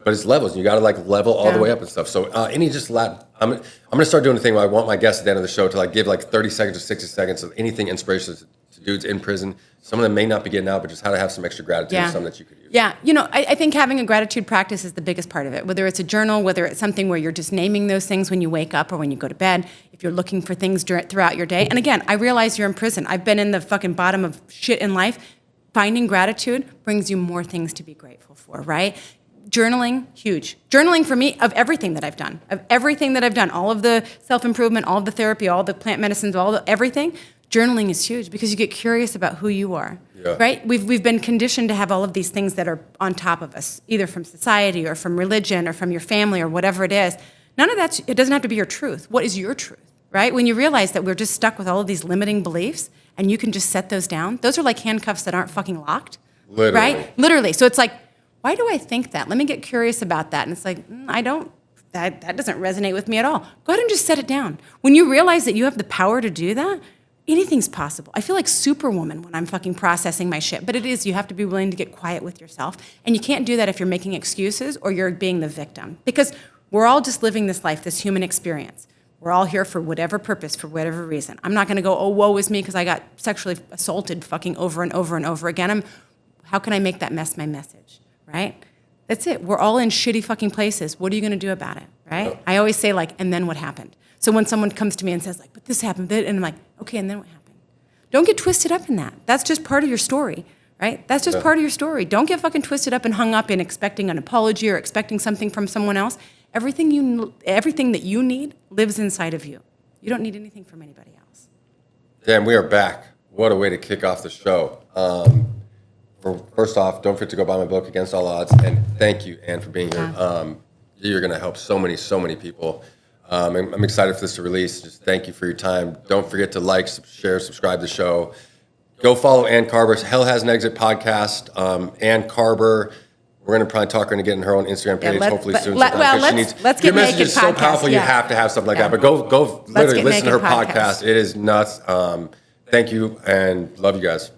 but it's levels. You got to like level all the way up and stuff. So I'm going to start doing a thing where I want my guests at the end of the show to like give like 30 seconds or 60 seconds of anything inspirational to dudes in prison. Some of them may not be getting out, but just how to have some extra gratitude, some that you could use. Yeah, I think having a gratitude practice is the biggest part of it. Whether it's a journal, whether it's something where you're just naming those things when you wake up or when you go to bed, if you're looking for things throughout your day. And again, I realize you're in prison. I've been in the fucking bottom of shit in life. Finding gratitude brings you more things to be grateful for, right? Journaling, huge. Journaling for me, of everything that I've done, all of the self-improvement, all of the therapy, all the plant medicines, everything, journaling is huge because you get curious about who you are, right? We've been conditioned to have all of these things that are on top of us, either from society or from religion or from your family or whatever it is. None of that, it doesn't have to be your truth. What is your truth, right? When you realize that we're just stuck with all of these limiting beliefs and you can just set those down, those are like handcuffs that aren't fucking locked, right? Literally. So it's like, why do I think that? Let me get curious about that. And it's like, I don't that doesn't resonate with me at all. Go ahead and just set it down. When you realize that you have the power to do that, anything's possible. I feel like Superwoman when I'm fucking processing my shit, but it is, you have to be willing to get quiet with yourself. And you can't do that if you're making excuses or you're being the victim. Because we're all just living this life, this human experience. We're all here for whatever purpose, for whatever reason. I'm not gonna go, oh, woe is me because I got sexually assaulted fucking over and over and over again. How can I make that mess my message, right? That's it. We're all in shitty fucking places. What are you going to do about it, right? Yep. I always say, like, and then what happened? So when someone comes to me and says, like, but this happened, and I'm like, okay, and then what happened? Don't get twisted up in that. That's just part of your story, right? That's just part of your story. Don't get fucking twisted up and hung up in expecting an apology or expecting something from someone else. Everything that you need lives inside of you. You don't need anything from anybody else. Damn, we are back. What a way to kick off the show. First off, don't forget to go buy my book, Against All Odds, and thank you, Ann, for being here. You're going to help so many people. I'm excited for this to release. Just thank you for your time. Don't forget to like, share, subscribe to the show. Go follow Ann Karber. Hell Has an Exit podcast. Ann Karber. We're going to probably talk her into getting her own Instagram page hopefully soon. Let's get your naked message is so podcast, powerful. You have to have something like that. But go literally listen to her podcast. It is nuts. Thank you and love you guys.